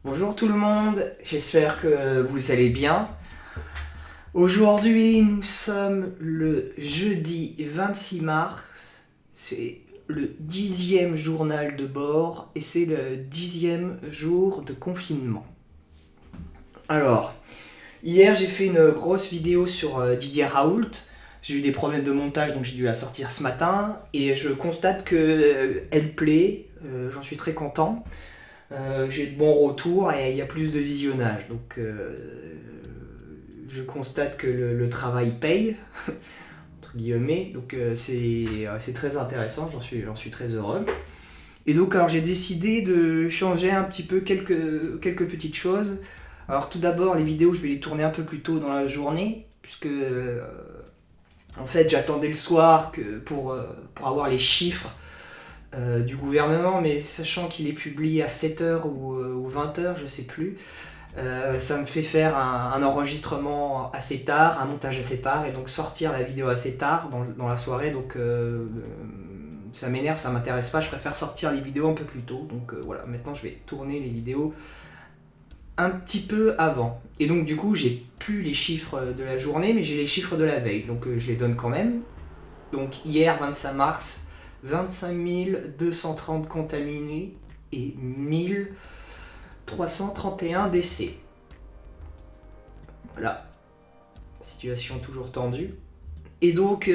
Bonjour tout le monde, j'espère que vous allez bien. Aujourd'hui, nous sommes le jeudi 26 mars, c'est le 10e journal de bord et c'est le 10e jour de confinement. Alors, hier j'ai fait une grosse vidéo sur Didier Raoult. J'ai eu des problèmes de montage donc j'ai dû la sortir ce matin et je constate qu'elle plaît, j'en suis très content. J'ai de bons retours et il y a plus de visionnage. Donc je constate que le travail paye, entre guillemets. Donc c'est très intéressant, j'en suis très heureux. Et donc alors, j'ai décidé de changer un petit peu quelques petites choses. Alors tout d'abord, les vidéos, je vais les tourner un peu plus tôt dans la journée, puisque en fait j'attendais le soir pour avoir les chiffres du gouvernement, mais sachant qu'il est publié à 7h ou 20h, je sais plus, ça me fait faire un enregistrement assez tard, un montage assez tard, et donc sortir la vidéo assez tard dans la soirée, donc ça m'énerve, ça m'intéresse pas, je préfère sortir les vidéos un peu plus tôt, donc voilà, maintenant je vais tourner les vidéos un petit peu avant. Et donc du coup j'ai plus les chiffres de la journée, mais j'ai les chiffres de la veille, donc je les donne quand même. Donc hier 25 mars, 25 230 contaminés et 1331 décès. Voilà, situation toujours tendue. Et donc,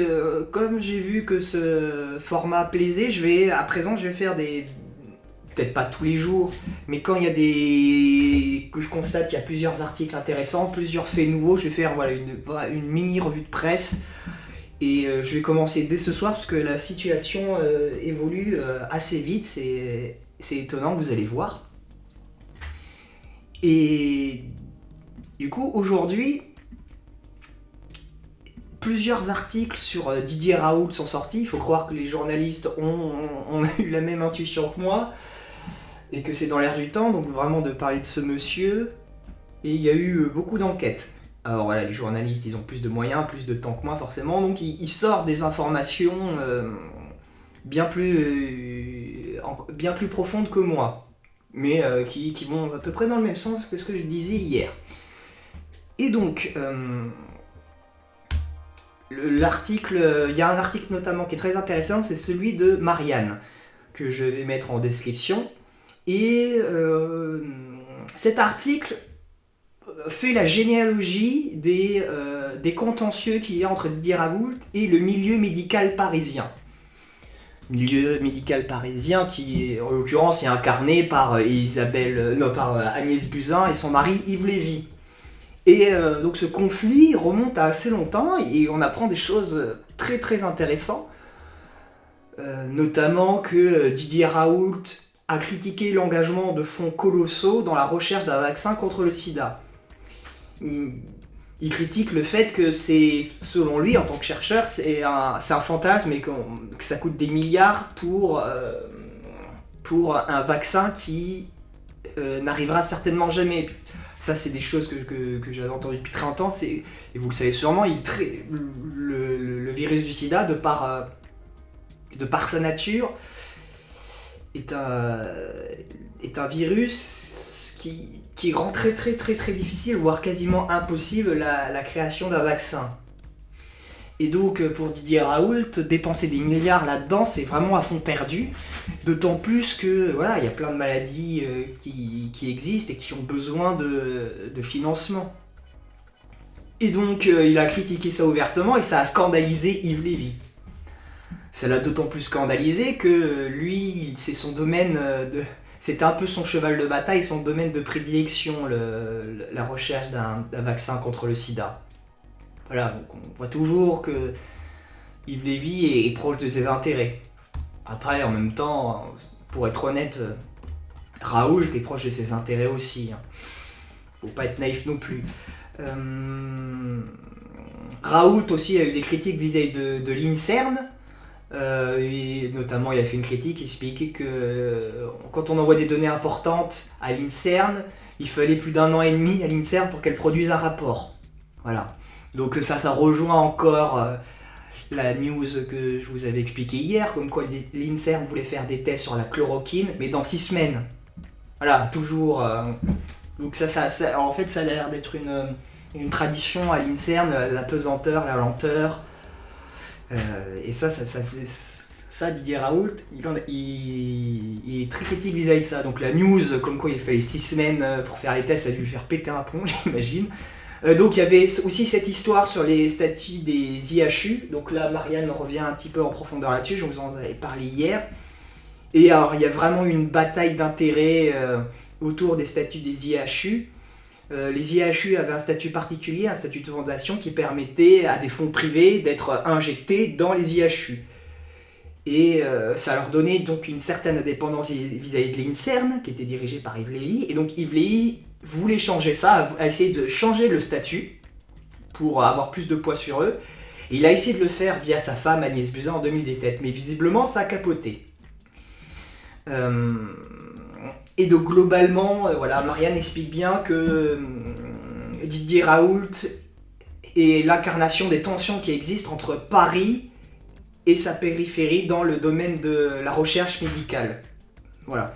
comme j'ai vu que ce format plaisait, à présent je vais faire peut-être pas tous les jours, mais quand il y a que je constate qu'il y a plusieurs articles intéressants, plusieurs faits nouveaux, je vais faire une mini revue de presse. Et je vais commencer dès ce soir parce que la situation évolue assez vite, c'est étonnant, vous allez voir. Et du coup, aujourd'hui, plusieurs articles sur Didier Raoult sont sortis. Il faut croire que les journalistes ont eu la même intuition que moi et que c'est dans l'air du temps, donc vraiment de parler de ce monsieur. Et il y a eu beaucoup d'enquêtes. Alors voilà, les journalistes, ils ont plus de moyens, plus de temps que moi forcément, donc ils sortent des informations bien plus profondes que moi, mais qui vont à peu près dans le même sens que ce que je disais hier. Et donc, il y a un article notamment qui est très intéressant, c'est celui de Marianne, que je vais mettre en description. Et cet article fait la généalogie des contentieux qu'il y a entre Didier Raoult et le milieu médical parisien. Milieu médical parisien qui, en l'occurrence, est incarné par Agnès Buzyn et son mari Yves Lévy. Et donc ce conflit remonte à assez longtemps et on apprend des choses très très intéressantes. Notamment que Didier Raoult a critiqué l'engagement de fonds colossaux dans la recherche d'un vaccin contre le sida. Il critique le fait que c'est, selon lui, en tant que chercheur, c'est un fantasme et que ça coûte des milliards pour un vaccin qui n'arrivera certainement jamais. Ça, c'est des choses que j'avais entendues depuis très longtemps, et vous le savez sûrement, le virus du sida, de par sa nature, est un virus qui rend très très très très difficile, voire quasiment impossible, la création d'un vaccin. Et donc pour Didier Raoult, dépenser des milliards là-dedans, c'est vraiment à fond perdu. D'autant plus que voilà, il y a plein de maladies qui existent et qui ont besoin de financement. Et donc il a critiqué ça ouvertement et ça a scandalisé Yves Lévy. Ça l'a d'autant plus scandalisé que lui, c'est son domaine c'était un peu son cheval de bataille, son domaine de prédilection, la recherche d'un vaccin contre le sida. Voilà, donc on voit toujours que Yves Lévy est proche de ses intérêts. Après, en même temps, pour être honnête, Raoult est proche de ses intérêts aussi. Faut pas être naïf non plus. Raoult aussi a eu des critiques vis-à-vis de l'INSERM. Et notamment il a fait une critique qui expliquait que quand on envoie des données importantes à l'INSERM, il fallait plus d'1 an et demi à l'INSERM pour qu'elle produise un rapport. Voilà. Donc ça rejoint encore la news que je vous avais expliquée hier, comme quoi l'INSERM voulait faire des tests sur la chloroquine, mais dans 6 semaines. Voilà, toujours Donc en fait, ça a l'air d'être une tradition à l'INSERM, la pesanteur, la lenteur. Et ça faisait... Ça, Didier Raoult, il est très critique vis-à-vis de ça. Donc la news, comme quoi il fallait 6 semaines pour faire les tests, ça a dû lui faire péter un plomb, j'imagine. Donc il y avait aussi cette histoire sur les statuts des IHU. Donc là, Marianne revient un petit peu en profondeur là-dessus, je vous en avais parlé hier. Et alors, il y a vraiment une bataille d'intérêts autour des statuts des IHU. Les IHU avaient un statut particulier, un statut de fondation qui permettait à des fonds privés d'être injectés dans les IHU. Et ça leur donnait donc une certaine indépendance vis-à-vis de l'INSERM, qui était dirigée par Yves Lévy. Et donc Yves Lévy voulait changer ça, a essayé de changer le statut pour avoir plus de poids sur eux. Et il a essayé de le faire via sa femme Agnès Buzyn en 2017, mais visiblement ça a capoté. Et donc globalement, voilà, Marianne explique bien que Didier Raoult est l'incarnation des tensions qui existent entre Paris et sa périphérie dans le domaine de la recherche médicale. Voilà.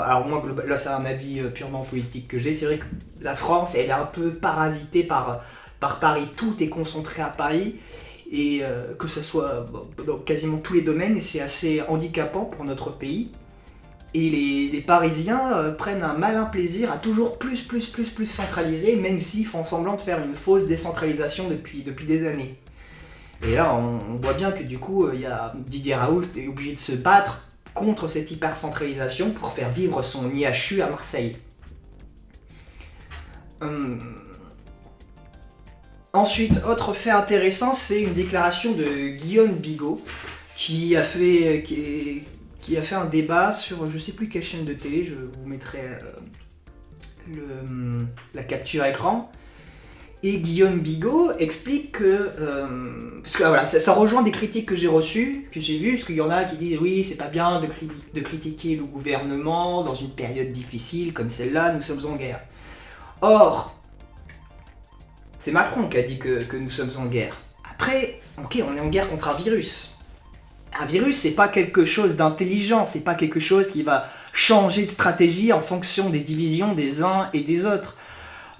Alors moi, là c'est un avis purement politique que j'ai. C'est vrai que la France, elle est un peu parasitée par Paris. Tout est concentré à Paris. Et que ce soit dans quasiment tous les domaines. Et c'est assez handicapant pour notre pays. Et les Parisiens prennent un malin plaisir à toujours plus centraliser, même s'ils font semblant de faire une fausse décentralisation depuis des années. Et là, on voit bien que du coup, Didier Raoult est obligé de se battre contre cette hyper-centralisation pour faire vivre son IHU à Marseille. Ensuite, autre fait intéressant, c'est une déclaration de Guillaume Bigot qui a fait un débat sur je sais plus quelle chaîne de télé, je vous mettrai la capture écran. Et Guillaume Bigot explique que... parce que voilà, ça rejoint des critiques que j'ai reçues, que j'ai vues, parce qu'il y en a qui disent oui, c'est pas bien de critiquer le gouvernement dans une période difficile comme celle-là, nous sommes en guerre. Or, c'est Macron qui a dit que nous sommes en guerre. Après, ok, on est en guerre contre un virus. Un virus, c'est pas quelque chose d'intelligent, c'est pas quelque chose qui va changer de stratégie en fonction des divisions des uns et des autres.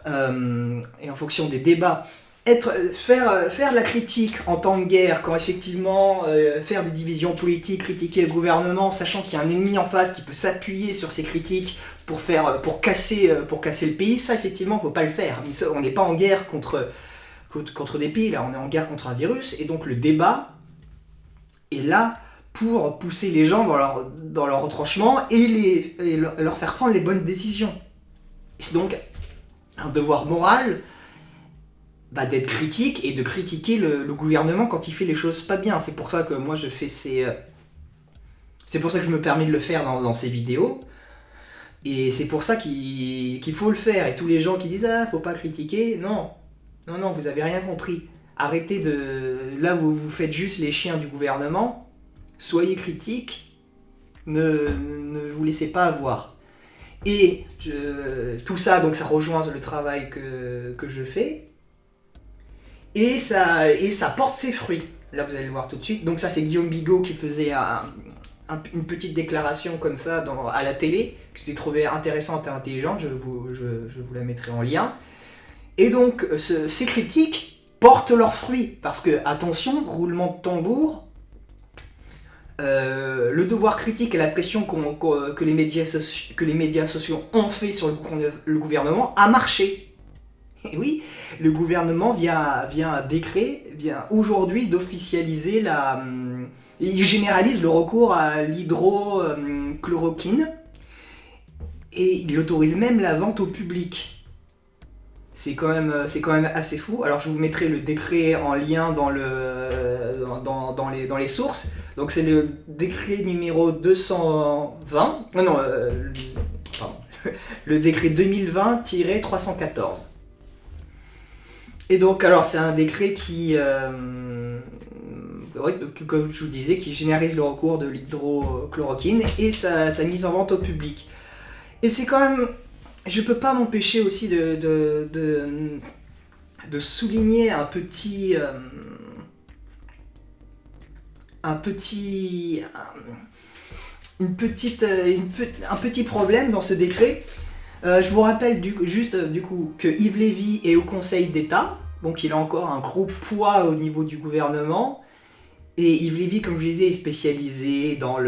Et en fonction des débats. Faire de la critique en temps de guerre, quand effectivement faire des divisions politiques, critiquer le gouvernement, sachant qu'il y a un ennemi en face qui peut s'appuyer sur ces critiques pour casser le pays, ça effectivement faut pas le faire. On n'est pas en guerre contre des pays, là on est en guerre contre un virus, et donc le débat est là pour pousser les gens dans leur retranchement et leur faire prendre les bonnes décisions. C'est donc un devoir moral d'être critique et de critiquer le gouvernement quand il fait les choses pas bien. C'est pour ça que moi je fais c'est pour ça que je me permets de le faire dans ces vidéos. Et c'est pour ça qu'il faut le faire. Et tous les gens qui disent « Ah, faut pas critiquer », non, vous avez rien compris. Arrêtez de... Là, vous faites juste les chiens du gouvernement. Soyez critiques. Ne vous laissez pas avoir. Et tout ça, donc ça rejoint le travail que je fais. Et ça porte ses fruits. Là, vous allez le voir tout de suite. Donc ça, c'est Guillaume Bigot qui faisait une petite déclaration comme ça à la télé, que j'ai trouvé intéressante et intelligente. Je vous la mettrai en lien. Et donc, ces critiques portent leurs fruits. Parce que, attention, roulement de tambour, le devoir critique et la pression que les médias sociaux ont fait sur le gouvernement a marché. Et oui, le gouvernement vient un décret, vient aujourd'hui d'officialiser il généralise le recours à l'hydrochloroquine et il autorise même la vente au public. C'est quand même assez fou. Alors je vous mettrai le décret en lien dans les sources. Donc c'est le décret numéro 220. Pardon. Le décret 2020-314. Et donc, alors, c'est un décret qui, comme je vous disais, qui généralise le recours de l'hydrochloroquine et sa mise en vente au public. Et c'est quand même... Je peux pas m'empêcher aussi de souligner un petit problème dans ce décret. Je vous rappelle juste du coup que Yves Lévy est au Conseil d'État, donc il a encore un gros poids au niveau du gouvernement. Et Yves Lévy, comme je vous disais, est spécialisé dans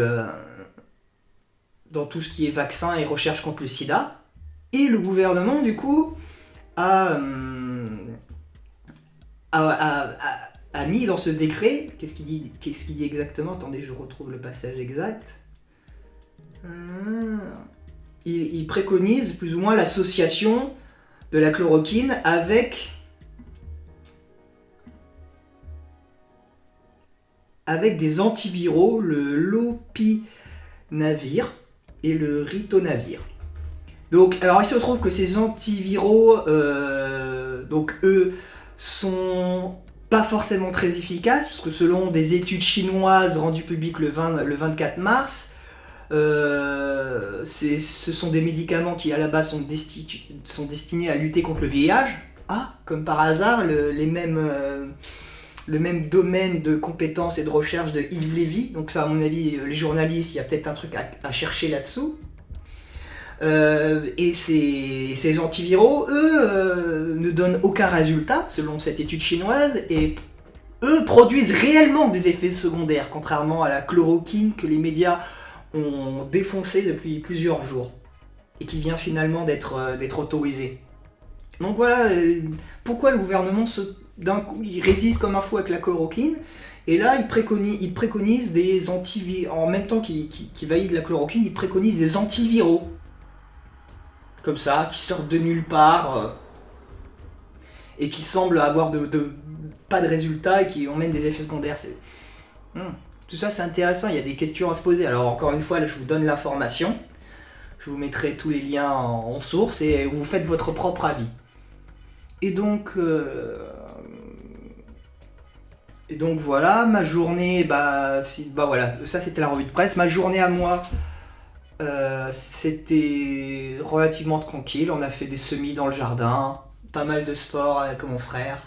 tout ce qui est vaccin et recherche contre le sida. Et le gouvernement, du coup, a mis dans ce décret, qu'est-ce qu'il dit exactement? Attendez, je retrouve le passage exact. Il préconise plus ou moins l'association de la chloroquine avec des antiviraux, le lopinavir et le ritonavir. Donc, alors il se trouve que ces antiviraux, donc eux, sont pas forcément très efficaces, parce que selon des études chinoises rendues publiques le 24 mars, ce sont des médicaments qui à la base sont destinés à lutter contre le VIH. Ah, comme par hasard, le même domaine de compétences et de recherche de Yves Lévy. Donc ça, à mon avis, les journalistes, il y a peut-être un truc à chercher là-dessous. Et ces antiviraux, eux, ne donnent aucun résultat, selon cette étude chinoise, et eux produisent réellement des effets secondaires, contrairement à la chloroquine que les médias ont défoncé depuis plusieurs jours, et qui vient finalement d'être autorisée. Donc voilà, pourquoi le gouvernement d'un coup il résiste comme un fou avec la chloroquine, et là il préconise des antiviraux, en même temps qu'il valide la chloroquine, il préconise des antiviraux, comme ça, qui sortent de nulle part, et qui semblent avoir pas de résultats, et qui emmènent des effets secondaires. Tout ça c'est intéressant, il y a des questions à se poser. Alors encore une fois, là je vous donne l'information, je vous mettrai tous les liens en source, et vous faites votre propre avis. Et donc voilà, ma journée, voilà, ça c'était la revue de presse. Ma journée à moi, c'était relativement tranquille. On a fait des semis dans le jardin, pas mal de sport avec mon frère.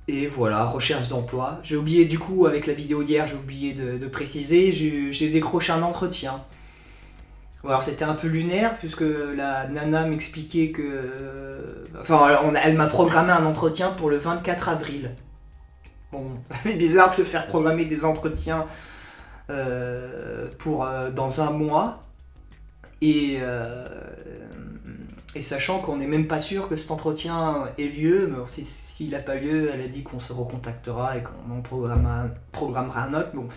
Et voilà, recherche d'emploi. J'ai oublié du coup, avec la vidéo d'hier, j'ai oublié de préciser, j'ai décroché un entretien. Alors c'était un peu lunaire, puisque la nana m'expliquait que... elle m'a programmé un entretien pour le 24 avril. Bon, c'est bizarre de se faire programmer des entretiens dans un mois. Et sachant qu'on n'est même pas sûr que cet entretien ait lieu, mais s'il n'a pas lieu, elle a dit qu'on se recontactera et qu'on en programmera un autre. Bon.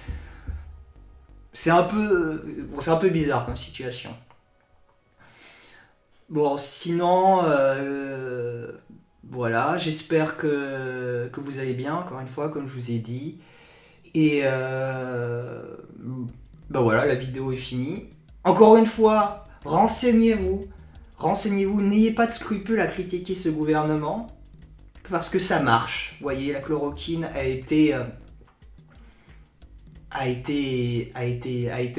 C'est un peu bizarre comme situation. Bon, sinon, voilà, j'espère que vous allez bien, encore une fois, comme je vous ai dit. Et voilà, la vidéo est finie. Encore une fois, renseignez-vous, n'ayez pas de scrupules à critiquer ce gouvernement, parce que ça marche. Vous voyez, la chloroquine a été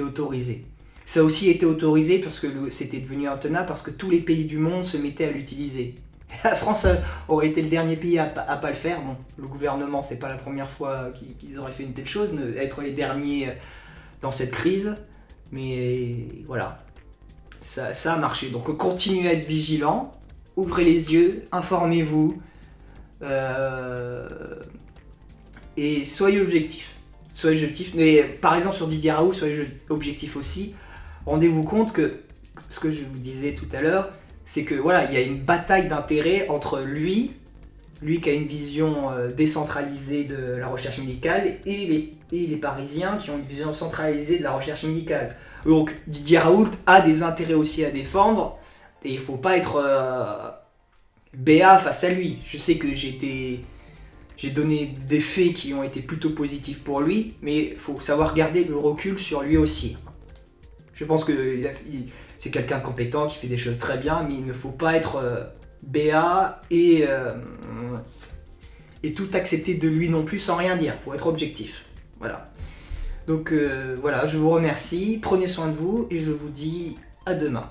autorisé. Ça a aussi été autorisé parce que c'était devenu intenable, parce que tous les pays du monde se mettaient à l'utiliser. La France aurait été le dernier pays à pas le faire. Bon, le gouvernement, c'est pas la première fois qu'ils auraient fait une telle chose, être les derniers dans cette crise. Mais voilà, ça a marché. Donc continuez à être vigilants, ouvrez les yeux, informez-vous, et soyez objectifs. Mais par exemple sur Didier Raoult, soyez objectifs aussi. Rendez-vous compte que ce que je vous disais tout à l'heure, c'est que voilà, il y a une bataille d'intérêts entre lui qui a une vision décentralisée de la recherche médicale, et les Parisiens qui ont une vision centralisée de la recherche médicale. Donc Didier Raoult a des intérêts aussi à défendre, et il ne faut pas être béat face à lui. Je sais que j'ai donné des faits qui ont été plutôt positifs pour lui, mais il faut savoir garder le recul sur lui aussi. Je pense que c'est quelqu'un de compétent qui fait des choses très bien, mais il ne faut pas être béat et tout accepter de lui non plus sans rien dire. Il faut être objectif. Voilà. Donc voilà, je vous remercie, prenez soin de vous et je vous dis à demain.